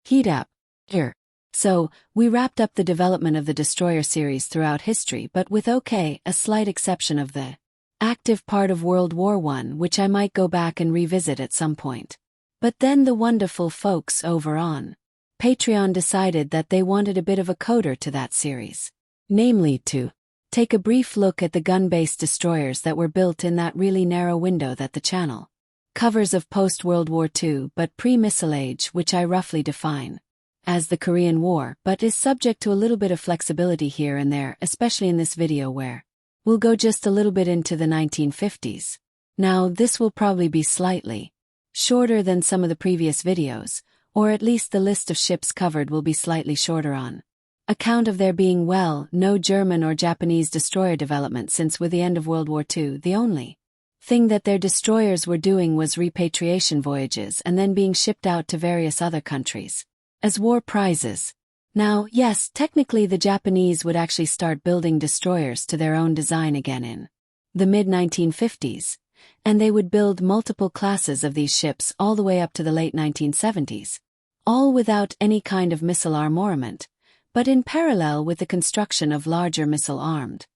Heat up. Here. So, we wrapped up the development of the destroyer series throughout history, but with a slight exception of the active part of World War I, which I might go back and revisit at some point. But then the wonderful folks over on Patreon decided that they wanted a bit of a coda to that series. Namely to take a brief look at the gun-based destroyers that were built in that really narrow window that the channel covers of post-World War II but pre-missile age, which I roughly define as the Korean War, but is subject to a little bit of flexibility here and there, especially in this video where we'll go just a little bit into the 1950s. Now, this will probably be slightly shorter than some of the previous videos, or at least the list of ships covered will be slightly shorter on account of there being, well, no German or Japanese destroyer development since with the end of World War II, the only thing that their destroyers were doing was repatriation voyages and then being shipped out to various other countries as war prizes. Now, yes, technically the Japanese would actually start building destroyers to their own design again in the mid-1950s, and they would build multiple classes of these ships all the way up to the late 1970s, all without any kind of missile armament, but in parallel with the construction of larger missile-armed.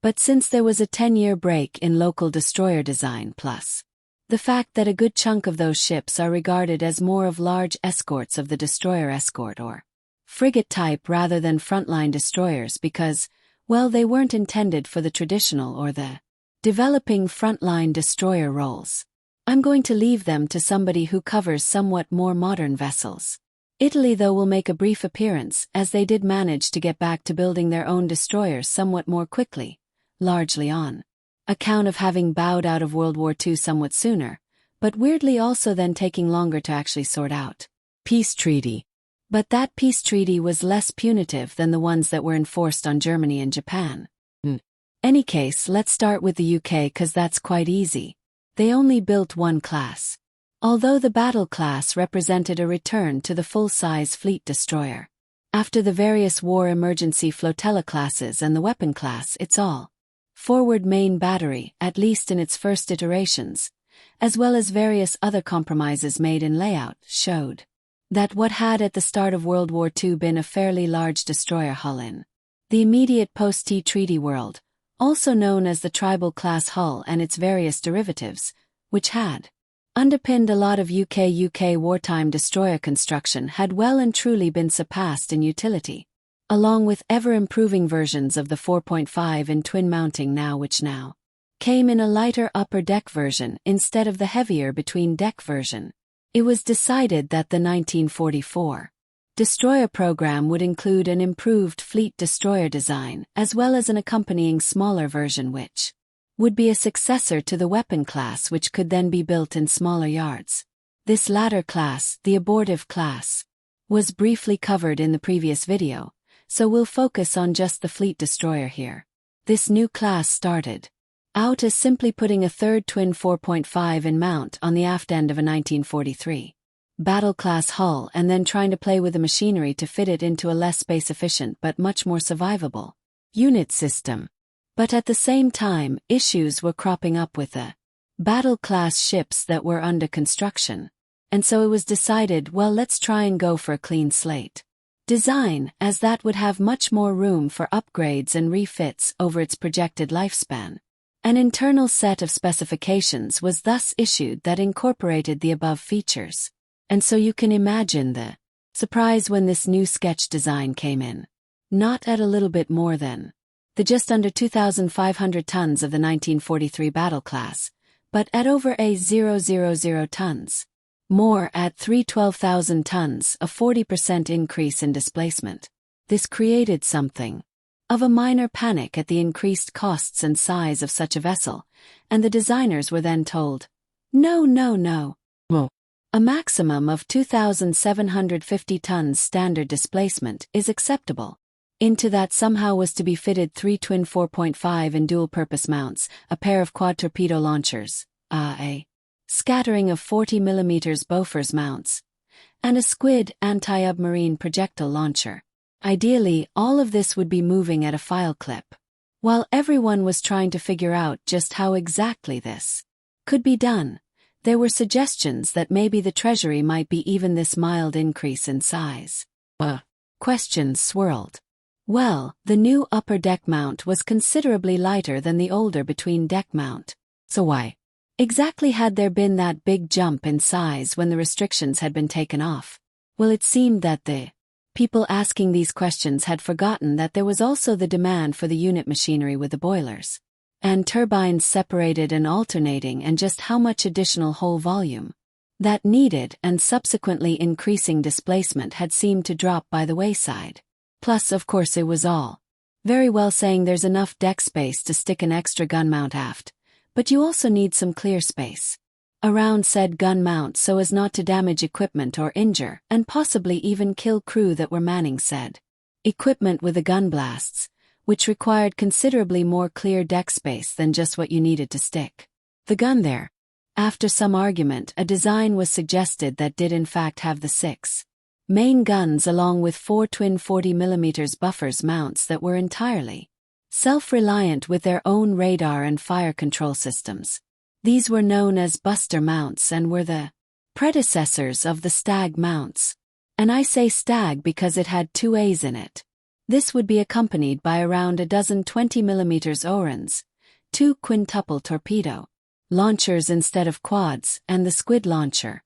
But since there was a 10-year break in local destroyer design plus the fact that a good chunk of those ships are regarded as more of large escorts of the destroyer escort or frigate type rather than frontline destroyers because, well, they weren't intended for the traditional or the developing frontline destroyer roles. I'm going to leave them to somebody who covers somewhat more modern vessels. Italy, though, will make a brief appearance, as they did manage to get back to building their own destroyers somewhat more quickly, largely on account of having bowed out of World War II somewhat sooner, but weirdly also then taking longer to actually sort out peace treaty. But that peace treaty was less punitive than the ones that were enforced on Germany and Japan. Any case, let's start with the UK cause that's quite easy. They only built one class. Although the battle class represented a return to the full-size fleet destroyer. After the various war emergency flotilla classes and the weapon class, it's all forward main battery, at least in its first iterations, as well as various other compromises made in layout, showed that what had at the start of World War II been a fairly large destroyer hull in the immediate post-Tea Treaty world, also known as the tribal-class hull and its various derivatives, which had underpinned a lot of UK wartime destroyer construction, had well and truly been surpassed in utility, along with ever-improving versions of the 4.5 in twin mounting which now came in a lighter upper deck version instead of the heavier between deck version. It was decided that the 1944 destroyer program would include an improved fleet destroyer design as well as an accompanying smaller version which would be a successor to the weapon class which could then be built in smaller yards. This latter class, the abortive class, was briefly covered in the previous video, so we'll focus on just the fleet destroyer here. This new class started out as simply putting a third twin 4.5 in mount on the aft end of a 1943 battle-class hull and then trying to play with the machinery to fit it into a less space-efficient but much more survivable unit system. But at the same time, issues were cropping up with the battle-class ships that were under construction, and so it was decided, well, let's try and go for a clean slate design, as that would have much more room for upgrades and refits over its projected lifespan. An internal set of specifications was thus issued that incorporated the above features, and so you can imagine the surprise when this new sketch design came in. Not at a little bit more than the just under 2,500 tons of the 1943 battle class, but at over 000 tons. More at 312,000 tons, a 40% increase in displacement. This created something of a minor panic at the increased costs and size of such a vessel, and the designers were then told, no. A maximum of 2,750 tons standard displacement is acceptable. Into that somehow was to be fitted 3 twin 4.5 in dual-purpose mounts, a pair of quad-torpedo launchers, a scattering of 40mm Bofors mounts, and a Squid anti-submarine projectile launcher. Ideally, all of this would be moving at a file clip. While everyone was trying to figure out just how exactly this could be done, there were suggestions that maybe the treasury might be even this mild increase in size. Questions swirled. Well, the new upper deck mount was considerably lighter than the older between deck mount. So why exactly had there been that big jump in size when the restrictions had been taken off? Well, it seemed that the people asking these questions had forgotten that there was also the demand for the unit machinery with the boilers and turbines separated and alternating, and just how much additional hull volume that needed and subsequently increasing displacement had seemed to drop by the wayside. Plus, of course, it was all very well saying there's enough deck space to stick an extra gun mount aft, but you also need some clear space around said gun mount so as not to damage equipment or injure and possibly even kill crew that were manning said equipment with the gun blasts, which required considerably more clear deck space than just what you needed to stick the gun there. After some argument, a design was suggested that did in fact have the 6 main guns along with 4 twin 40mm buffers mounts that were entirely self-reliant with their own radar and fire control systems. These were known as Buster mounts and were the predecessors of the Stag mounts. And I say Stag because it had 2 A's in it. This would be accompanied by around a dozen 20mm Orans, 2 quintuple torpedo launchers instead of quads, and the Squid launcher.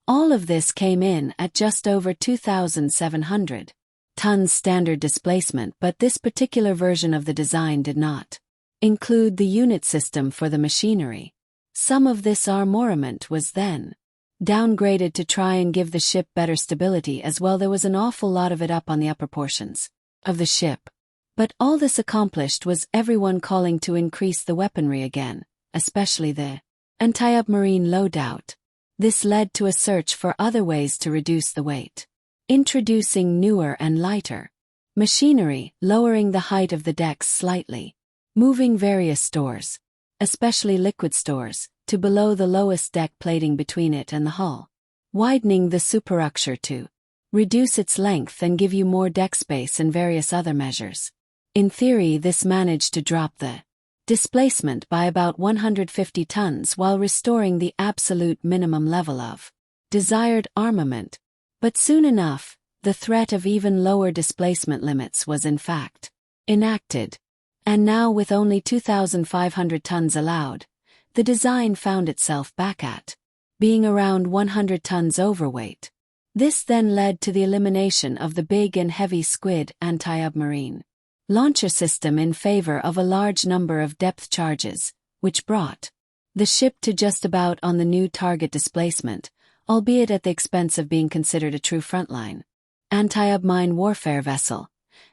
All of this came in at just over 2,700 tons standard displacement, but this particular version of the design did not include the unit system for the machinery. Some of this armament was then downgraded to try and give the ship better stability as well. There was an awful lot of it up on the upper portions of the ship. But all this accomplished was everyone calling to increase the weaponry again, especially the anti-submarine loadout. This led to a search for other ways to reduce the weight, introducing newer and lighter machinery, lowering the height of the decks slightly, moving various stores, especially liquid stores, to below the lowest deck plating between it and the hull, widening the superstructure to reduce its length and give you more deck space, and various other measures. In theory, this managed to drop the displacement by about 150 tons while restoring the absolute minimum level of desired armament. But soon enough, the threat of even lower displacement limits was in fact enacted. And now, with only 2,500 tons allowed, the design found itself back at being around 100 tons overweight. This then led to the elimination of the big and heavy Squid anti-submarine launcher system in favor of a large number of depth charges, which brought the ship to just about on the new target displacement, albeit at the expense of being considered a true frontline anti-submarine warfare vessel,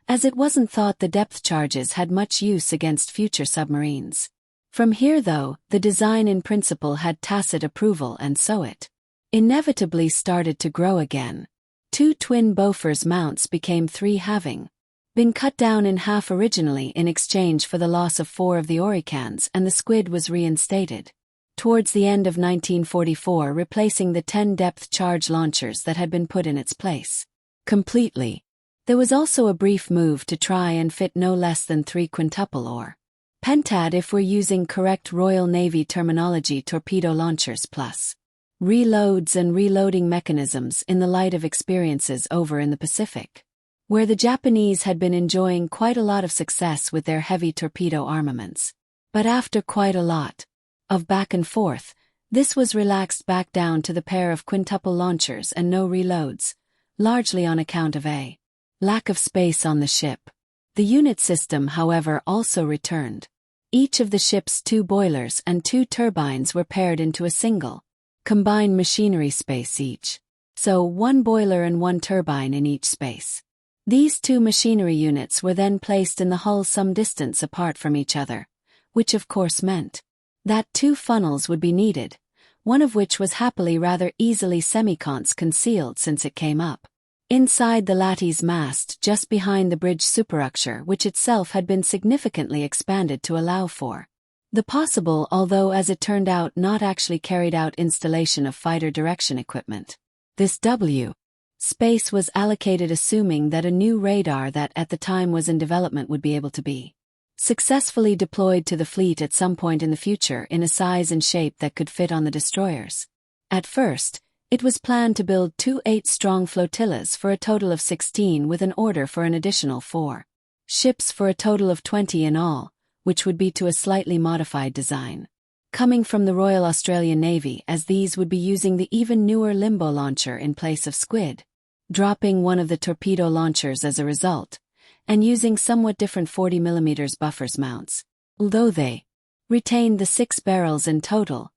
as it wasn't thought the depth charges had much use against future submarines. From here, though, the design in principle had tacit approval, and so it inevitably started to grow again. 2 twin Bofors mounts became 3, having been cut down in half originally in exchange for the loss of 4 of the Oricans, and the Squid was reinstated towards the end of 1944, replacing the 10 depth charge launchers that had been put in its place completely. There was also a brief move to try and fit no less than 3 quintuple or pentad, if we're using correct Royal Navy terminology, torpedo launchers plus reloads and reloading mechanisms in the light of experiences over in the Pacific, where the Japanese had been enjoying quite a lot of success with their heavy torpedo armaments. But after quite a lot of back and forth, this was relaxed back down to the pair of quintuple launchers and no reloads, largely on account of a lack of space on the ship. The unit system, however, also returned. Each of the ship's 2 boilers and 2 turbines were paired into a single combined machinery space each, so 1 boiler and 1 turbine in each space. These 2 machinery units were then placed in the hull some distance apart from each other, which of course meant that 2 funnels would be needed, one of which was happily rather easily semi-cons concealed since it came up inside the lattice mast just behind the bridge superstructure, which itself had been significantly expanded to allow for the possible, although as it turned out not actually carried out, installation of fighter direction equipment. This W space was allocated assuming that a new radar that at the time was in development would be able to be successfully deployed to the fleet at some point in the future in a size and shape that could fit on the destroyers. At first, it was planned to build 2 8-strong flotillas for a total of 16 with an order for an additional 4 ships for a total of 20 in all, which would be to a slightly modified design, coming from the Royal Australian Navy, as these would be using the even newer Limbo launcher in place of Squid, dropping one of the torpedo launchers as a result, and using somewhat different 40mm buffers mounts. Although they retained the 6 barrels in total,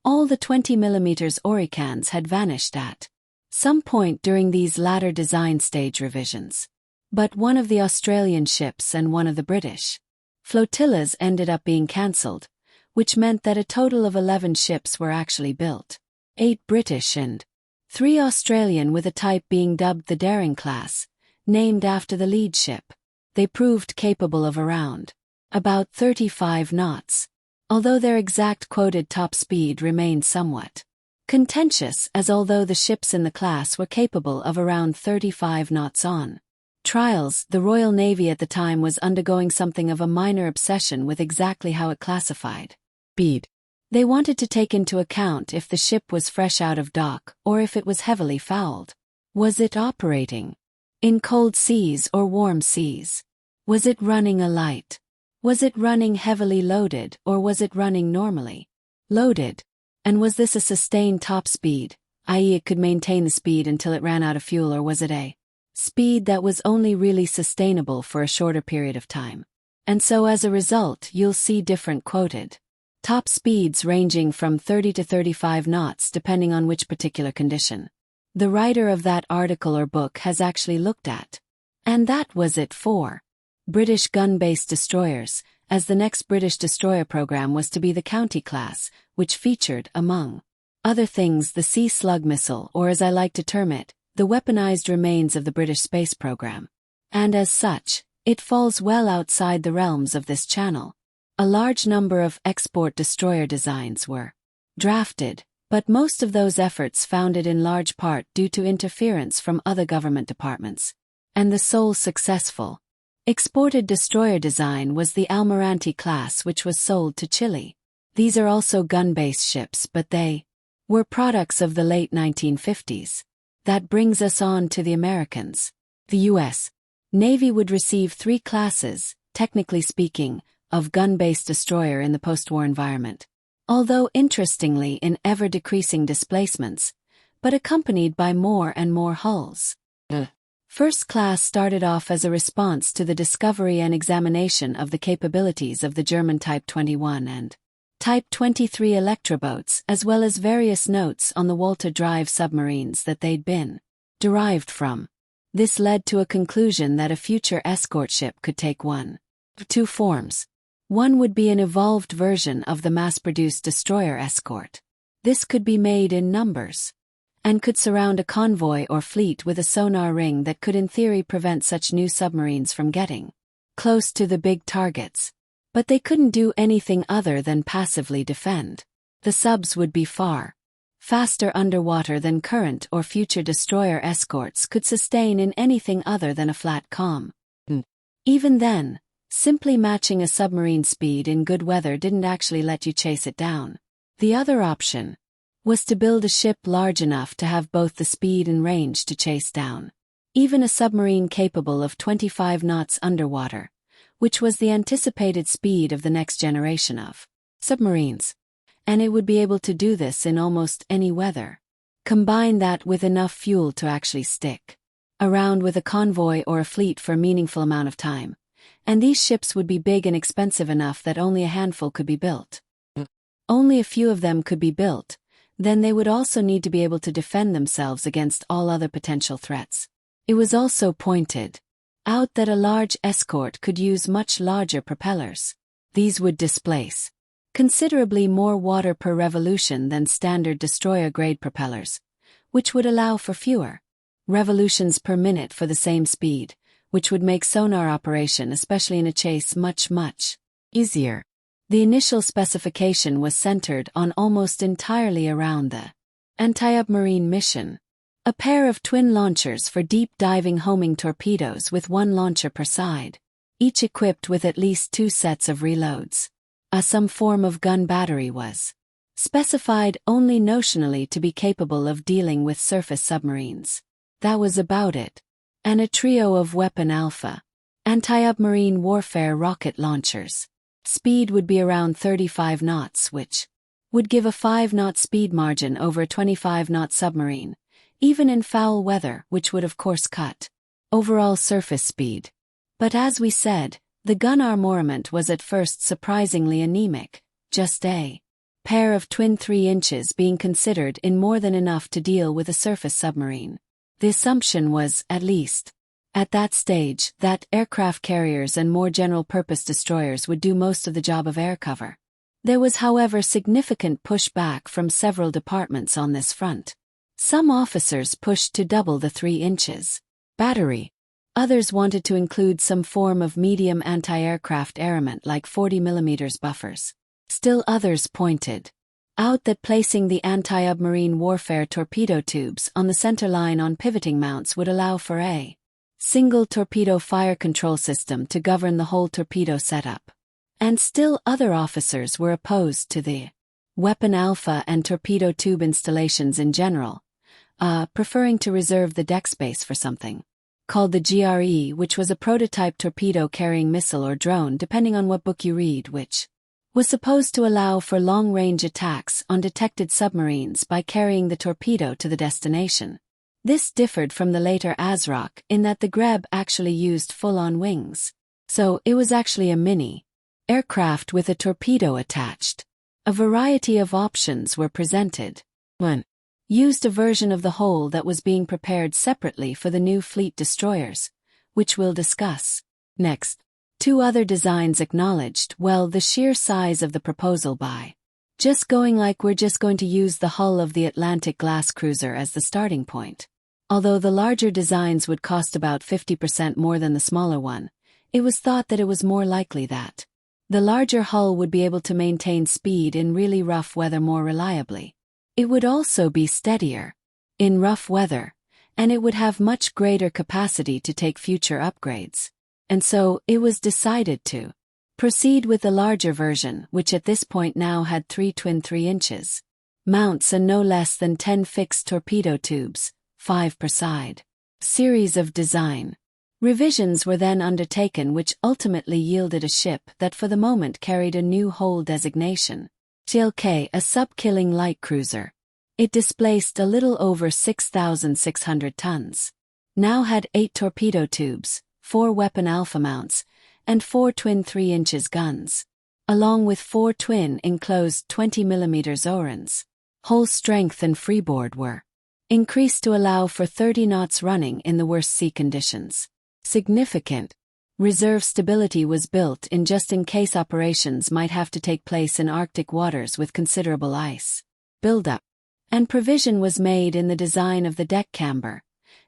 all the 20mm Oricans had vanished at some point during these latter design stage revisions. But one of the Australian ships and one of the British flotillas ended up being cancelled, which meant that a total of 11 ships were actually built. 8 British and 3 Australian, with a type being dubbed the Daring class, named after the lead ship. They proved capable of around about 35 knots, although their exact quoted top speed remained somewhat contentious, as although the ships in the class were capable of around 35 knots on trials, the Royal Navy at the time was undergoing something of a minor obsession with exactly how it classified speed. They wanted to take into account if the ship was fresh out of dock or if it was heavily fouled. Was it operating in cold seas or warm seas? Was it running alight? Was it running heavily loaded, or was it running normally loaded? And was this a sustained top speed, i.e. it could maintain the speed until it ran out of fuel, or was it a speed that was only really sustainable for a shorter period of time? And so as a result, you'll see different quoted top speeds ranging from 30 to 35 knots depending on which particular condition the writer of that article or book has actually looked at. And that was it for British gun-based destroyers, as the next British destroyer program was to be the County class, which featured, among other things, the Sea Slug missile, or as I like to term it, the weaponized remains of the British space program. And as such, it falls well outside the realms of this channel. A large number of export destroyer designs were drafted, but most of those efforts founded in large part due to interference from other government departments. And the sole successful exported destroyer design was the Almirante class, which was sold to Chile. These are also gun-based ships, but they were products of the late 1950s. That brings us on to the Americans. The U.S. Navy would receive 3 classes, technically speaking, of gun-based destroyer in the post-war environment, although interestingly in ever-decreasing displacements, but accompanied by more and more hulls. The first class started off as a response to the discovery and examination of the capabilities of the German Type 21 and Type 23 electroboats, as well as various notes on the Walter Drive submarines that they'd been derived from. This led to a conclusion that a future escort ship could take one of 2 forms. One would be an evolved version of the mass-produced destroyer escort. This could be made in numbers, and could surround a convoy or fleet with a sonar ring that could in theory prevent such new submarines from getting close to the big targets. But they couldn't do anything other than passively defend. The subs would be far faster underwater than current or future destroyer escorts could sustain in anything other than a flat calm. Even then, simply matching a submarine speed in good weather didn't actually let you chase it down. The other option was to build a ship large enough to have both the speed and range to chase down even a submarine capable of 25 knots underwater, which was the anticipated speed of the next generation of submarines. And it would be able to do this in almost any weather. Combine that with enough fuel to actually stick around with a convoy or a fleet for a meaningful amount of time, and these ships would be big and expensive enough that only a handful could be built. Only a few of them could be built, then they would also need to be able to defend themselves against all other potential threats. It was also pointed out that a large escort could use much larger propellers. These would displace considerably more water per revolution than standard destroyer-grade propellers, which would allow for fewer revolutions per minute for the same speed, which would make sonar operation, especially in a chase, much easier. The initial specification was centered on almost entirely around the anti-submarine mission. A pair of twin launchers for deep-diving homing torpedoes with 1 launcher per side, each equipped with at least 2 sets of reloads. Some form of gun battery was specified only notionally to be capable of dealing with surface submarines. That was about it. And a trio of Weapon Alpha anti-submarine warfare rocket launchers. Speed would be around 35 knots, which would give a 5-knot speed margin over a 25-knot submarine, even in foul weather, which would of course cut overall surface speed. But as we said, the gun armament was at first surprisingly anemic, just a pair of twin 3 inches being considered in more than enough to deal with a surface submarine. The assumption was, at least at that stage, that aircraft carriers and more general-purpose destroyers would do most of the job of air cover. There was, however, significant pushback from several departments on this front. Some officers pushed to double the 3 inches battery. Others wanted to include some form of medium anti-aircraft armament like 40 mm buffers. Still others pointed out that placing the anti-submarine warfare torpedo tubes on the center line on pivoting mounts would allow for a single torpedo fire control system to govern the whole torpedo setup. And still other officers were opposed to the Weapon Alpha and torpedo tube installations in general, preferring to reserve the deck space for something called the GRE, which was a prototype torpedo-carrying missile or drone depending on what book you read, which was supposed to allow for long-range attacks on detected submarines by carrying the torpedo to the destination. This differed from the later ASROC in that the GREB actually used full-on wings. So it was actually a mini aircraft with a torpedo attached. A variety of options were presented. 1. Used a version of the whole that was being prepared separately for the new fleet destroyers, which we'll discuss next. 2 other designs acknowledged, well, the sheer size of the proposal by just going like we're just going to use the hull of the Atlantic class cruiser as the starting point. Although the larger designs would cost about 50% more than the smaller one, it was thought that it was more likely that the larger hull would be able to maintain speed in really rough weather more reliably. It would also be steadier in rough weather, and it would have much greater capacity to take future upgrades. And so, it was decided to proceed with the larger version, which at this point now had 3 twin 3 inches mounts and no less than 10 fixed torpedo tubes, 5 per side. Series of design revisions were then undertaken, which ultimately yielded a ship that for the moment carried a new hull designation. TLK, a sub-killing light cruiser. It displaced a little over 6,600 tons. Now had 8 torpedo tubes, 4 Weapon Alpha mounts, and 4 twin 3 inches guns, along with 4 twin enclosed 20 mm Orans. Hull strength and freeboard were increased to allow for 30 knots running in the worst sea conditions. Significant reserve stability was built in just in case operations might have to take place in Arctic waters with considerable ice buildup. And provision was made in the design of the deck camber,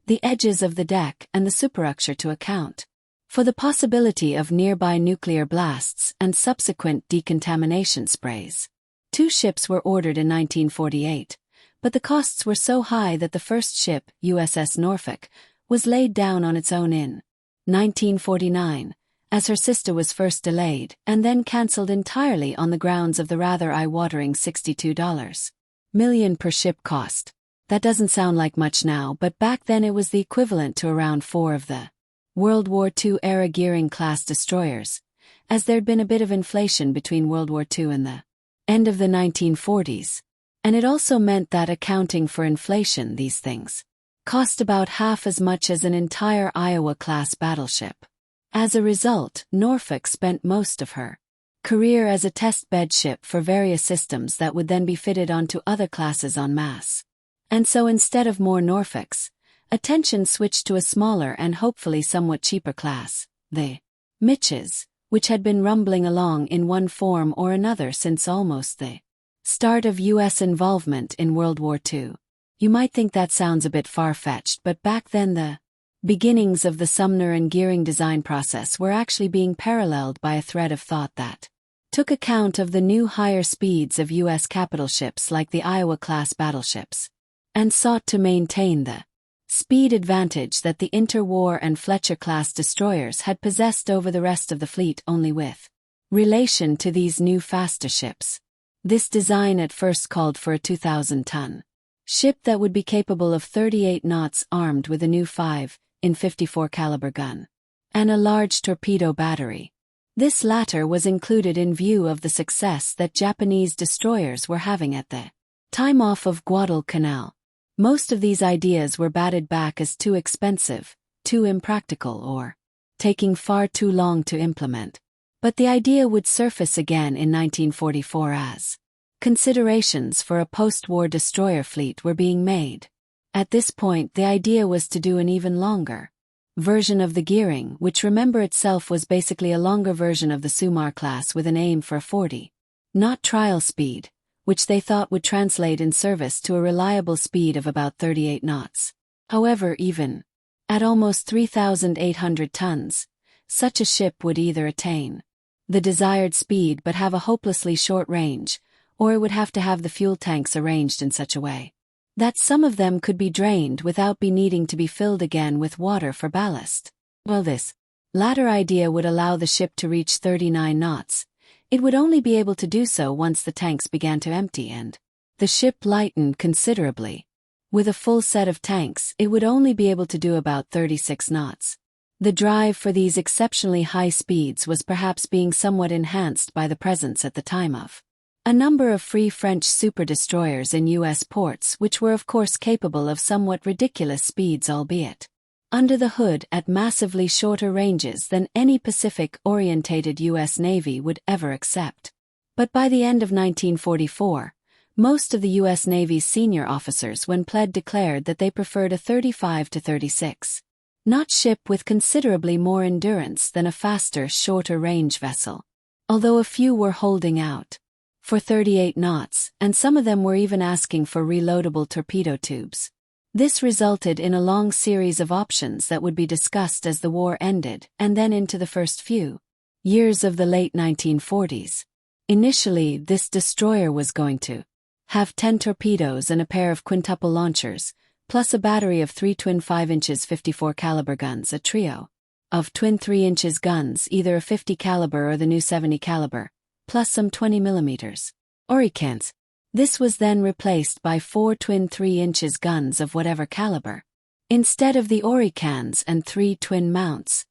the edges of the deck and the superstructure to account for the possibility of nearby nuclear blasts and subsequent decontamination sprays. 2 ships were ordered in 1948, but the costs were so high that the first ship, USS Norfolk, was laid down on its own in 1949, as her sister was first delayed and then cancelled entirely on the grounds of the rather eye-watering $62 million per ship cost. That doesn't sound like much now, but back then it was the equivalent to around 4 of the World War II-era Gearing-class destroyers, as there'd been a bit of inflation between World War II and the end of the 1940s. And it also meant that, accounting for inflation, these things cost about half as much as an entire Iowa-class battleship. As a result, Norfolk spent most of her career as a test bed ship for various systems that would then be fitted onto other classes en masse. And so instead of more Norfolks, attention switched to a smaller and hopefully somewhat cheaper class, the Mitches, which had been rumbling along in one form or another since almost the start of U.S. involvement in World War II. You might think that sounds a bit far-fetched, but back then the beginnings of the Sumner and Gearing design process were actually being paralleled by a thread of thought that took account of the new higher speeds of U.S. capital ships like the Iowa-class battleships, and sought to maintain the speed advantage that the interwar and Fletcher-class destroyers had possessed over the rest of the fleet only with relation to these new faster ships. This design at first called for a 2,000-ton ship that would be capable of 38 knots, armed with a new 5.54 caliber gun and a large torpedo battery. This latter was included in view of the success that Japanese destroyers were having at the time off of Guadalcanal. Most of these ideas were batted back as too expensive, too impractical, or taking far too long to implement. But the idea would surface again in 1944 as considerations for a post-war destroyer fleet were being made. At this point, the idea was to do an even longer version of the gearing, which, remember, itself was basically a longer version of the Sumar class with an aim for a 40-knot trial speed, which they thought would translate in service to a reliable speed of about 38 knots. However, even at almost 3,800 tons, such a ship would either attain the desired speed but have a hopelessly short range, or it would have to have the fuel tanks arranged in such a way that some of them could be drained without needing to be filled again with water for ballast. While this latter idea would allow the ship to reach 39 knots, it would only be able to do so once the tanks began to empty and the ship lightened considerably. With a full set of tanks, it would only be able to do about 36 knots. The drive for these exceptionally high speeds was perhaps being somewhat enhanced by the presence at the time of a number of free French super-destroyers in U.S. ports, which were of course capable of somewhat ridiculous speeds, albeit under the hood at massively shorter ranges than any Pacific-orientated U.S. Navy would ever accept. But by the end of 1944, most of the U.S. Navy's senior officers, when pled, declared that they preferred a 35 to 36-knot ship with considerably more endurance than a faster, shorter-range vessel. Although a few were holding out for 38 knots, and some of them were even asking for reloadable torpedo tubes. This resulted in a long series of options that would be discussed as the war ended and then into the first few years of the late 1940s. Initially, this destroyer was going to have 10 torpedoes and a pair of quintuple launchers, plus a battery of 3 twin 5" 54 caliber guns, a trio of twin 3" guns, either a 50 caliber or the new 70 caliber, plus some 20 mm Oricans. This was then replaced by 4 twin 3" guns of whatever caliber, instead of the Oricans, and 3 twin mounts.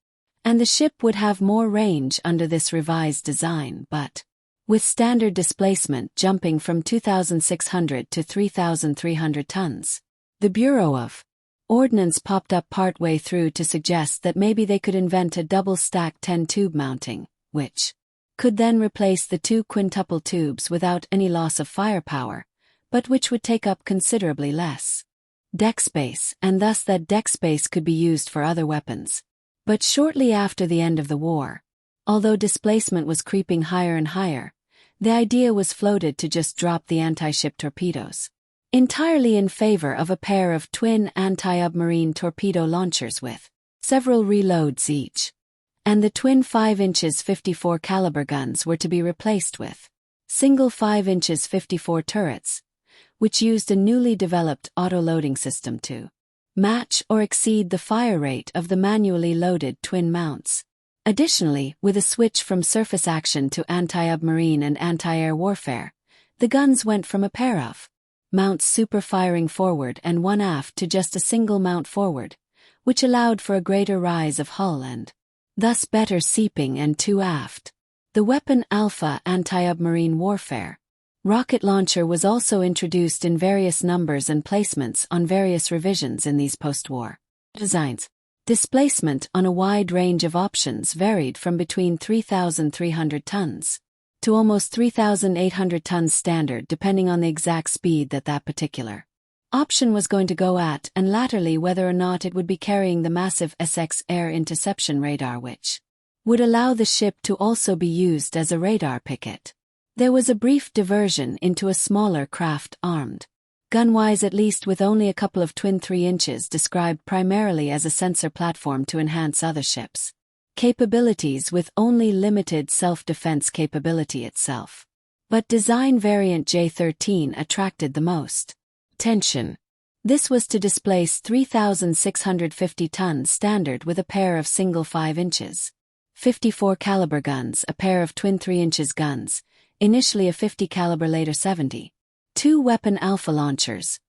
And the ship would have more range under this revised design, but with standard displacement jumping from 2,600 to 3,300 tons. The Bureau of Ordnance popped up partway through to suggest that maybe they could invent a double-stack 10-tube mounting, which could then replace the 2 quintuple tubes without any loss of firepower, but which would take up considerably less deck space, and thus that deck space could be used for other weapons. But shortly after the end of the war, although displacement was creeping higher and higher, the idea was floated to just drop the anti-ship torpedoes entirely in favor of a pair of twin anti-submarine torpedo launchers with several reloads each. And the twin 5" 54 caliber guns were to be replaced with single 5" 54 turrets, which used a newly developed auto-loading system to match or exceed the fire rate of the manually loaded twin mounts. Additionally, with a switch from surface action to anti-submarine and anti-air warfare, the guns went from a pair of mounts super-firing forward and one aft to just a single mount forward, which allowed for a greater rise of hull and thus better seeping, and 2 aft. The weapon Alpha anti-submarine warfare rocket launcher was also introduced in various numbers and placements on various revisions in these post-war designs. Displacement on a wide range of options varied from between 3,300 tons to almost 3,800 tons standard, depending on the exact speed that particular option was going to go at, and latterly whether or not it would be carrying the massive SX air interception radar, which would allow the ship to also be used as a radar picket. There was a brief diversion into a smaller craft, armed gun-wise at least, with only a couple of twin 3" described primarily as a sensor platform to enhance other ships' capabilities with only limited self-defense capability itself. But design variant J-13 attracted the most attention. This was to displace 3,650 tons standard with a pair of single 5" 54 caliber guns, a pair of twin 3" guns, initially a 50 caliber, later 70, 2 weapon Alpha launchers,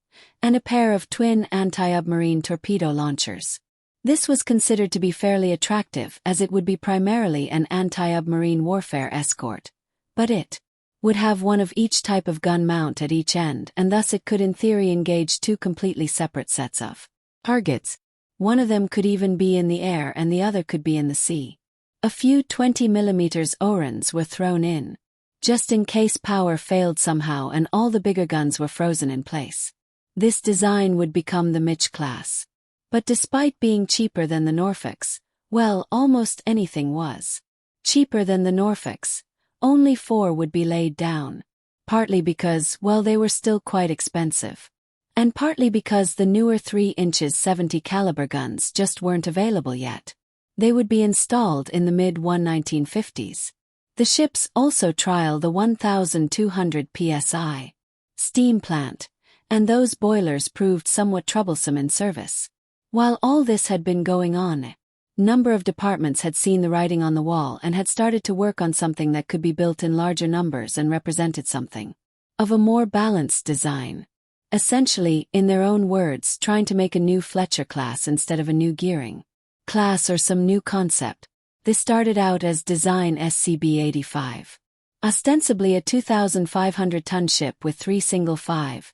and a pair of twin anti-submarine torpedo launchers. This was considered to be fairly attractive as it would be primarily an anti-submarine warfare escort, but it would have one of each type of gun mount at each end, and thus it could in theory engage 2 completely separate sets of targets. One of them could even be in the air and the other could be in the sea. A few 20mm Orans were thrown in, just in case power failed somehow and all the bigger guns were frozen in place. This design would become the Mitch class. But despite being cheaper than the Norfolks, well, almost anything was cheaper than the Norfolks, only 4 would be laid down. Partly because, well, they were still quite expensive. And partly because the newer 3 inches 70 caliber guns just weren't available yet. They would be installed in the mid-1950s. The ships also trial the 1,200 psi steam plant, and those boilers proved somewhat troublesome in service. While all this had been going on, a number of departments had seen the writing on the wall and had started to work on something that could be built in larger numbers and represented something of a more balanced design. Essentially, in their own words, trying to make a new Fletcher class instead of a new Gearing class or some new concept. This started out as Design SCB-85. Ostensibly a 2,500-ton ship with 3 single 5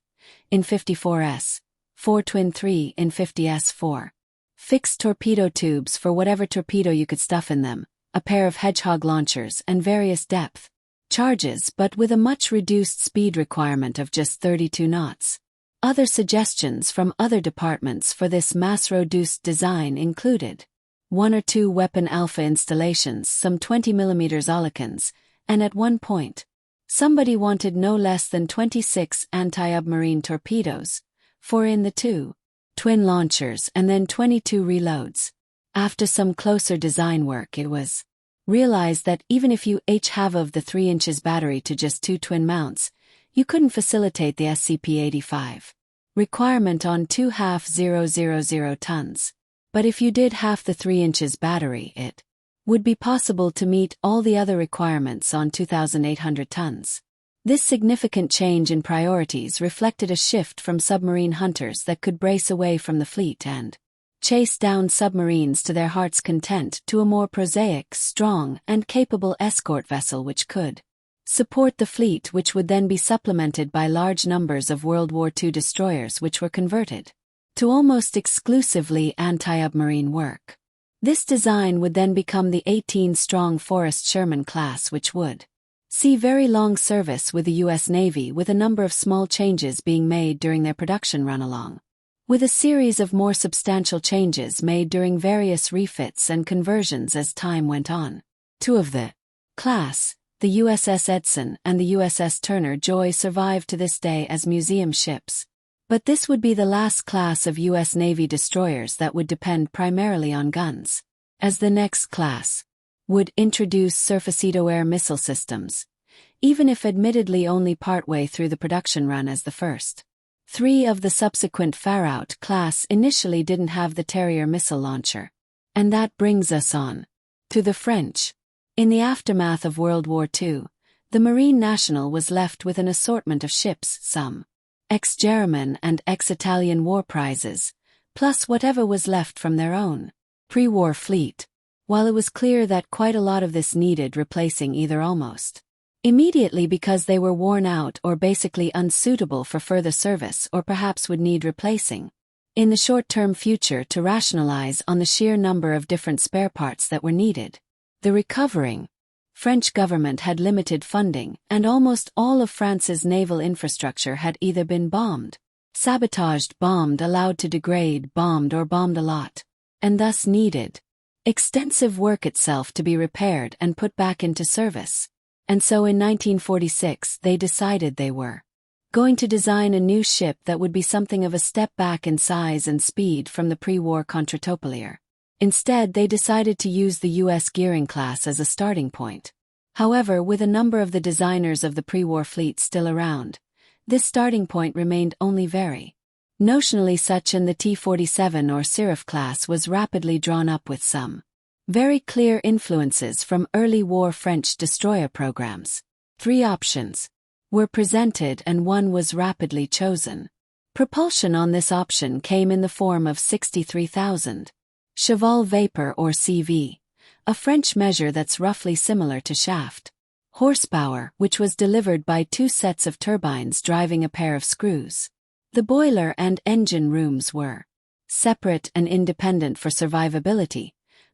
in 54S, 4 twin 3 in 50S4. Fixed torpedo tubes for whatever torpedo you could stuff in them, a pair of Hedgehog launchers and various depth charges, but with a much reduced speed requirement of just 32 knots. Other suggestions from other departments for this mass-reduced design included 1 or 2 weapon Alpha installations, some 20mm Olicans, and at one point, somebody wanted no less than 26 anti-submarine torpedoes, 4 in the 2 twin launchers and then 22 reloads. After some closer design work, it was realized that even if you have of the 3 inches battery to just 2 twin mounts, you couldn't facilitate the SCP-85 requirement on 2,000 tons. But if you did half the 3 inches battery, it would be possible to meet all the other requirements on 2,800 tons. This significant change in priorities reflected a shift from submarine hunters that could brace away from the fleet and chase down submarines to their heart's content to a more prosaic, strong, and capable escort vessel which could support the fleet, which would then be supplemented by large numbers of World War II destroyers which were converted to almost exclusively anti-submarine work. This design would then become the 18-strong Forrest Sherman class, which would see very long service with the U.S. Navy, with a number of small changes being made during their production run along, with a series of more substantial changes made during various refits and conversions as time went on. 2 of the class, the USS Edson and the USS Turner Joy, survive to this day as museum ships. But this would be the last class of U.S. Navy destroyers that would depend primarily on guns, as the next class would introduce surface-to-air missile systems, even if admittedly only partway through the production run, as the first 3 of the subsequent Farout class initially didn't have the Terrier missile launcher. And that brings us on to the French. In the aftermath of World War II, the Marine National was left with an assortment of ships, some ex-German and ex-Italian war prizes, plus whatever was left from their own pre-war fleet, while it was clear that quite a lot of this needed replacing either almost immediately because they were worn out or basically unsuitable for further service, or perhaps would need replacing in the short-term future to rationalize on the sheer number of different spare parts that were needed. The recovering French government had limited funding, and almost all of France's naval infrastructure had either been bombed, sabotaged, bombed, allowed to degrade, bombed, or bombed a lot, and thus needed extensive work itself to be repaired and put back into service. And so in 1946 they decided they were going to design a new ship that would be something of a step back in size and speed from the pre-war Contratopolier. Instead, they decided to use the U.S. Gearing class as a starting point. However, with a number of the designers of the pre-war fleet still around, this starting point remained only very notionally such, and the T-47 or Seraph class was rapidly drawn up with some very clear influences from early war French destroyer programs. 3 options were presented and one was rapidly chosen. Propulsion on this option came in the form of 63,000 cheval vapor or CV, a French measure that's roughly similar to shaft horsepower, which was delivered by 2 sets of turbines driving a pair of screws. The boiler and engine rooms were separate and independent for survivability,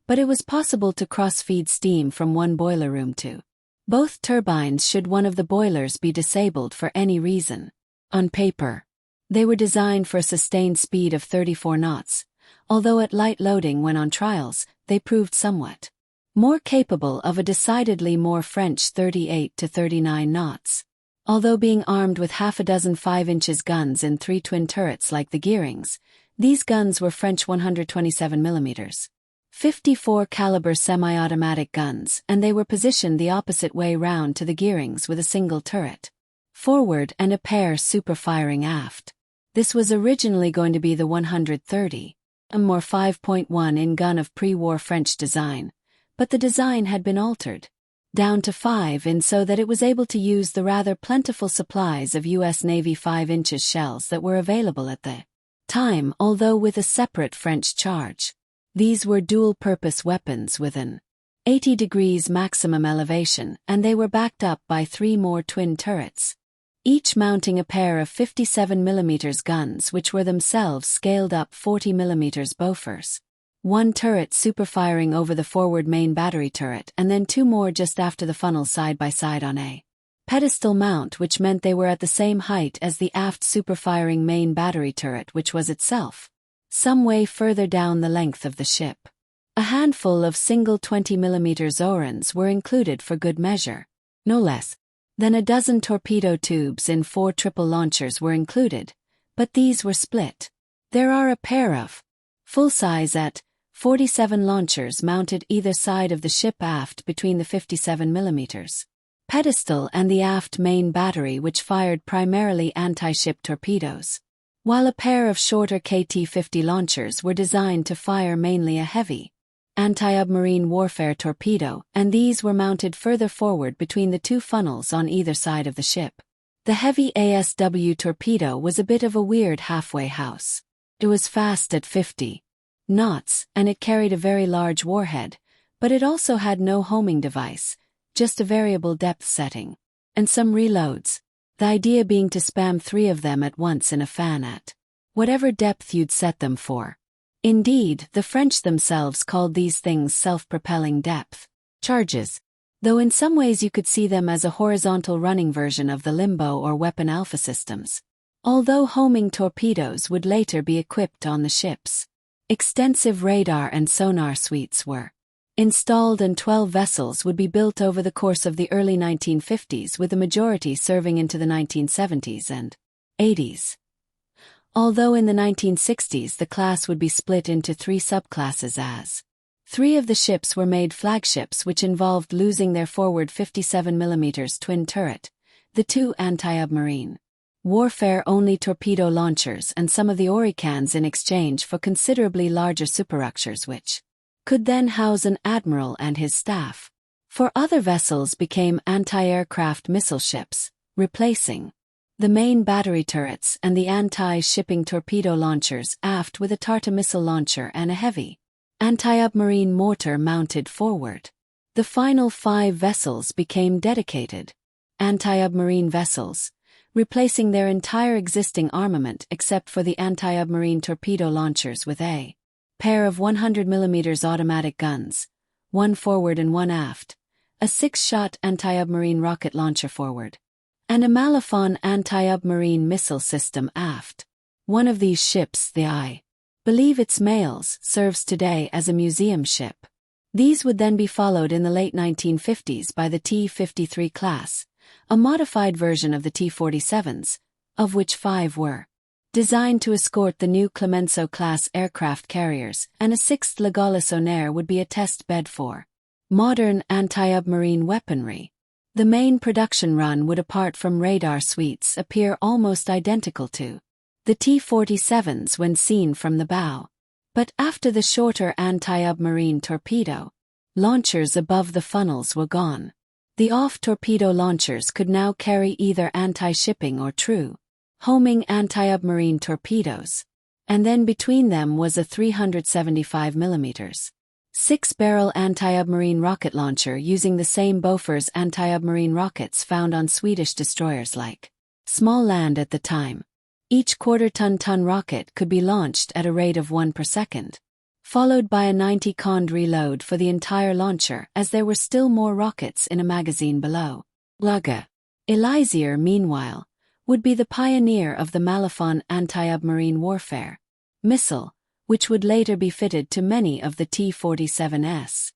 but it was possible to cross-feed steam from one boiler room to both turbines should one of the boilers be disabled for any reason. On paper, they were designed for a sustained speed of 34 knots, although at light loading when on trials, they proved somewhat more capable of a decidedly more French 38 to 39 knots. Although being armed with half a dozen 5-inch guns in 3 twin turrets like the Gearings, these guns were French 127mm, 54 caliber semi-automatic guns, and they were positioned the opposite way round to the Gearings with a single turret forward and a pair super-firing aft. This was originally going to be the 130 or 5.1 in gun of pre-war French design, but the design had been altered down to 5 in so that it was able to use the rather plentiful supplies of U.S. Navy 5-inch shells that were available at the time, although with a separate French charge. These were dual-purpose weapons with an 80 degrees maximum elevation, and they were backed up by 3 more twin turrets, each mounting a pair of 57mm guns which were themselves scaled-up 40mm Bofors. 1 turret super-firing over the forward main battery turret and then 2 more just after the funnel side by side on a pedestal mount, which meant they were at the same height as the aft super-firing main battery turret, which was itself some way further down the length of the ship. A handful of single 20mm Zorans were included for good measure. No less than a dozen torpedo tubes in 4 triple launchers were included, but these were split. There are a pair of full-size at 47 launchers mounted either side of the ship aft between the 57mm pedestal and the aft main battery, which fired primarily anti-ship torpedoes, while a pair of shorter KT-50 launchers were designed to fire mainly a heavy anti-submarine warfare torpedo, and these were mounted further forward between the 2 funnels on either side of the ship. The heavy ASW torpedo was a bit of a weird halfway house. It was fast at 50 knots, and it carried a very large warhead, but it also had no homing device, just a variable depth setting, and some reloads, the idea being to spam 3 of them at once in a fan at whatever depth you'd set them for. Indeed, the French themselves called these things self-propelling depth charges, though in some ways you could see them as a horizontal running version of the Limbo or Weapon Alpha systems, although homing torpedoes would later be equipped on the ships. Extensive radar and sonar suites were installed, and 12 vessels would be built over the course of the early 1950s, with the majority serving into the 1970s and 80s. Although in the 1960s the class would be split into 3 subclasses, as 3 of the ships were made flagships, which involved losing their forward 57mm twin turret, the 2 anti-submarine warfare-only torpedo launchers, and some of the Oricans in exchange for considerably larger superstructures which could then house an admiral and his staff. 4 other vessels became anti-aircraft missile ships, replacing the main battery turrets and the anti-shipping torpedo launchers aft, with a Tarta missile launcher and a heavy anti-submarine mortar mounted forward. The final 5 vessels became dedicated anti-submarine vessels, replacing their entire existing armament except for the anti-submarine torpedo launchers, with a pair of 100mm automatic guns, 1 forward and 1 aft, a 6-shot anti-submarine rocket launcher forward, and a Malafon anti-submarine missile system aft. One of these ships, the I believe it's Males, serves today as a museum ship. These would then be followed in the late 1950s by the T-53 class, a modified version of the T-47s, of which 5 were designed to escort the new Clemenceau-class aircraft carriers, and a 6th Legalis Honneur would be a test bed for modern anti-submarine weaponry. The main production run would, apart from radar suites, appear almost identical to the T-47s when seen from the bow. But after the shorter anti-submarine torpedo launchers above the funnels were gone, The off-torpedo launchers could now carry either anti-shipping or true homing anti-submarine torpedoes, and then between them was a 375mm 6-barrel anti-submarine rocket launcher using the same Bofors anti-submarine rockets found on Swedish destroyers like Small Land at the time. Each quarter-ton rocket could be launched at a rate of 1 per second, followed by a 90-cond reload for the entire launcher as there were still more rockets in a magazine below. Lugge. Elisier, meanwhile, would be the pioneer of the Malafon anti-submarine warfare missile, which would later be fitted to many of the T-47s.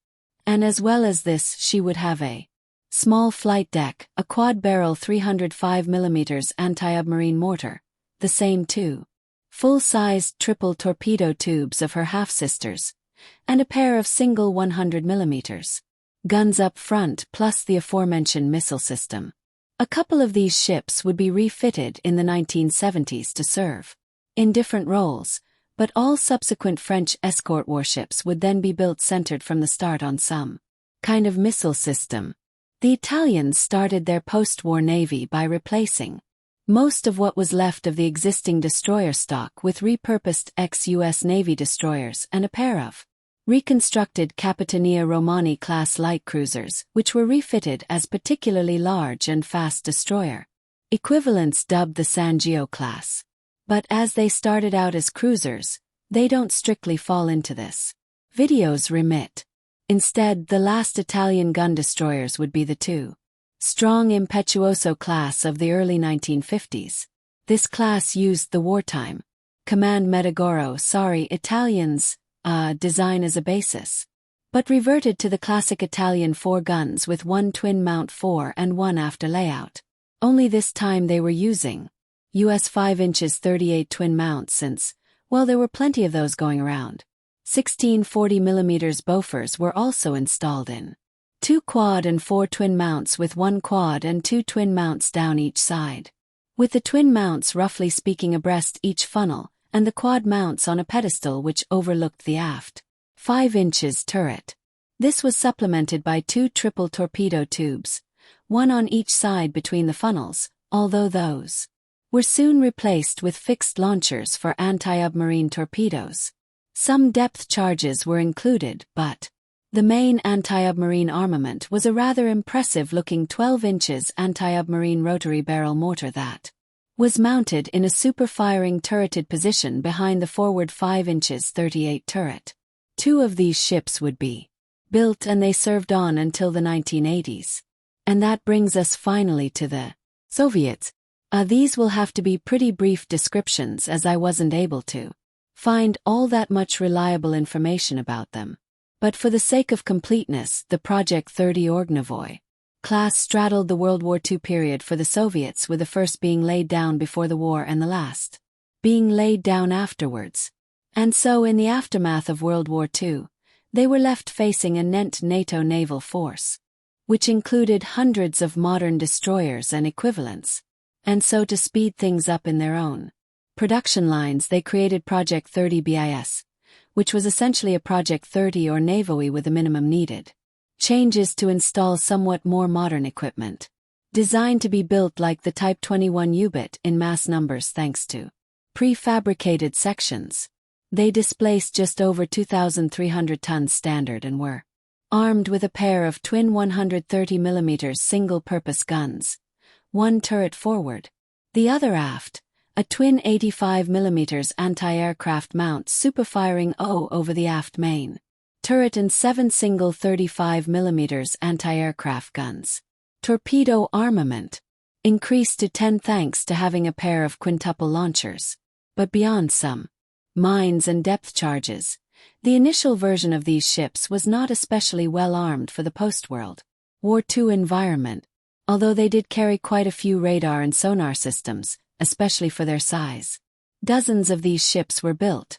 And as well as this, she would have a small flight deck, a quad-barrel 305mm anti-submarine mortar, the same two full-sized triple torpedo tubes of her half-sisters, and a pair of single 100mm guns up front plus the aforementioned missile system. A couple of these ships would be refitted in the 1970s to serve in different roles, but all subsequent French escort warships would then be built centered from the start on some kind of missile system. The Italians started their post-war navy by replacing most of what was left of the existing destroyer stock with repurposed ex-US Navy destroyers and a pair of reconstructed Capitania Romani-class light cruisers, which were refitted as particularly large and fast destroyer equivalents dubbed the San Gio class. But as they started out as cruisers, they don't strictly fall into this video's remit. Instead, the last Italian gun destroyers would be the two strong Impetuoso class of the early 1950s. This class used the wartime Command Medagoro Italians' design as a basis, but reverted to the classic Italian 4 guns with one twin mount fore and one after layout. Only this time they were using US 5 inches 38 twin mounts since, well, there were plenty of those going around. 16 40mm Bofors were also installed in 2 quad and 4 twin mounts with 1 quad and 2 twin mounts down each side, with the twin mounts roughly speaking abreast each funnel, and the quad mounts on a pedestal which overlooked the aft 5 inches turret. This was supplemented by 2 triple torpedo tubes, one on each side between the funnels, although those were soon replaced with fixed launchers for anti-submarine torpedoes. Some depth charges were included, but the main anti-submarine armament was a rather impressive-looking 12 inches anti-submarine rotary barrel mortar that was mounted in a super-firing turreted position behind the forward 5 inches 38 turret. 2 of these ships would be built and they served on until the 1980s. And that brings us finally to the Soviets. These will have to be pretty brief descriptions as I wasn't able to find all that much reliable information about them. But for the sake of completeness, the Project 30 Ognavoy class straddled the World War II period for the Soviets, with the first being laid down before the war and the last being laid down afterwards. And so in the aftermath of World War II, they were left facing a NATO naval force, which included hundreds of modern destroyers and equivalents. And so to speed things up in their own production lines, they created Project 30 BIS, which was essentially a Project 30 or NAVOE with the minimum needed changes to install somewhat more modern equipment, designed to be built like the Type 21 U-boat in mass numbers thanks to prefabricated sections. They displaced just over 2,300 tons standard and were armed with a pair of twin 130mm single-purpose guns, one turret forward, the other aft, a twin 85mm anti-aircraft mount superfiring over the aft main turret, and 7 single 35mm anti-aircraft guns. Torpedo armament increased to 10 thanks to having a pair of quintuple launchers. But beyond some mines and depth charges, the initial version of these ships was not especially well armed for the post-World War II environment, although they did carry quite a few radar and sonar systems, especially for their size. Dozens of these ships were built,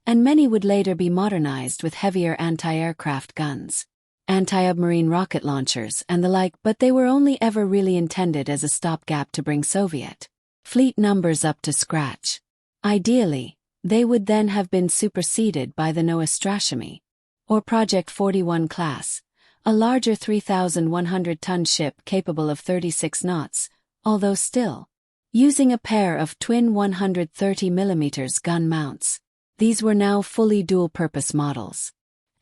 and many would later be modernized with heavier anti-aircraft guns, anti-submarine rocket launchers and the like, but they were only ever really intended as a stopgap to bring Soviet fleet numbers up to scratch. Ideally, they would then have been superseded by the Nowostraszemy, or Project 41 class, a larger 3,100-ton ship capable of 36 knots, although still using a pair of twin 130mm gun mounts. These were now fully dual-purpose models.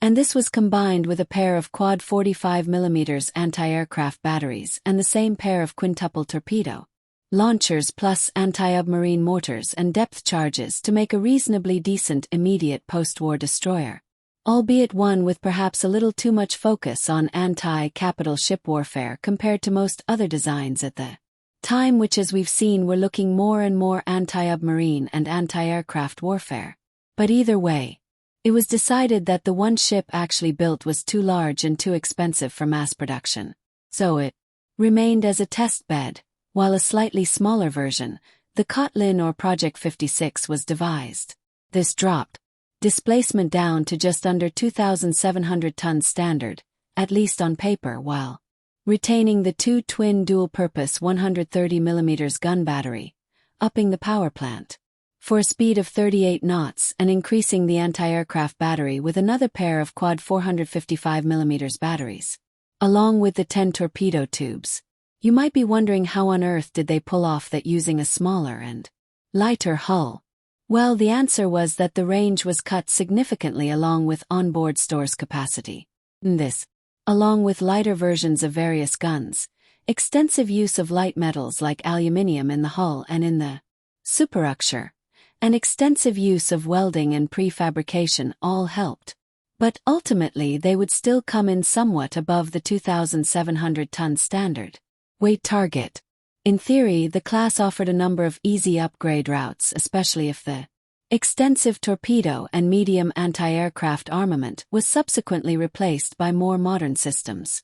And this was combined with a pair of quad 45mm anti-aircraft batteries and the same pair of quintuple torpedo launchers plus anti-submarine mortars and depth charges to make a reasonably decent immediate post-war destroyer, albeit one with perhaps a little too much focus on anti-capital ship warfare compared to most other designs at the time, which, as we've seen, were looking more and more anti-submarine and anti-aircraft warfare. But either way, it was decided that the one ship actually built was too large and too expensive for mass production. So it remained as a test bed, while a slightly smaller version, the Kotlin or Project 56, was devised. This dropped displacement down to just under 2,700 tons standard, at least on paper, while retaining the two twin dual-purpose 130mm gun battery, upping the power plant for a speed of 38 knots and increasing the anti-aircraft battery with another pair of quad 455mm batteries, along with the 10 torpedo tubes. You might be wondering, how on earth did they pull off that using a smaller and lighter hull? Well, the answer was that the range was cut significantly along with onboard stores capacity. This, along with lighter versions of various guns, extensive use of light metals like aluminium in the hull and in the superstructure, and extensive use of welding and prefabrication all helped. But ultimately they would still come in somewhat above the 2,700-ton standard weight target. In theory, the class offered a number of easy upgrade routes, especially if the extensive torpedo and medium anti-aircraft armament was subsequently replaced by more modern systems.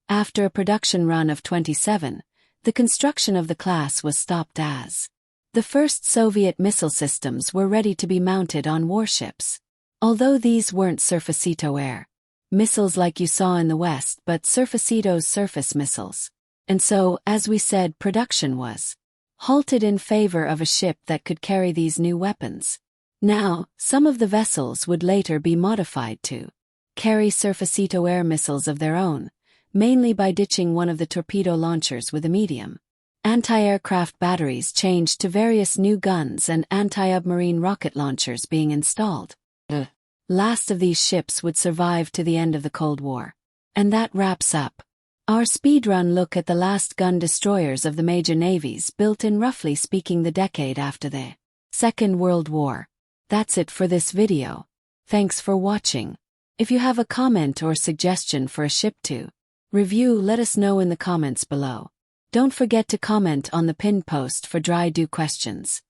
After a production run of 27, the construction of the class was stopped as the first Soviet missile systems were ready to be mounted on warships. Although these weren't surfacito-air missiles like you saw in the West, but surfacito's surface missiles. And so, as we said, production was halted in favor of a ship that could carry these new weapons. Now, some of the vessels would later be modified to carry surfacito-air missiles of their own, mainly by ditching one of the torpedo launchers with a medium anti-aircraft batteries changed to various new guns and anti-submarine rocket launchers being installed. The last of these ships would survive to the end of the Cold War. And that wraps up our speedrun look at the last gun destroyers of the major navies built in, roughly speaking, the decade after the Second World War. That's it for this video. Thanks for watching. If you have a comment or suggestion for a ship to review, let us know in the comments below. Don't forget to comment on the pinned post for dry do questions.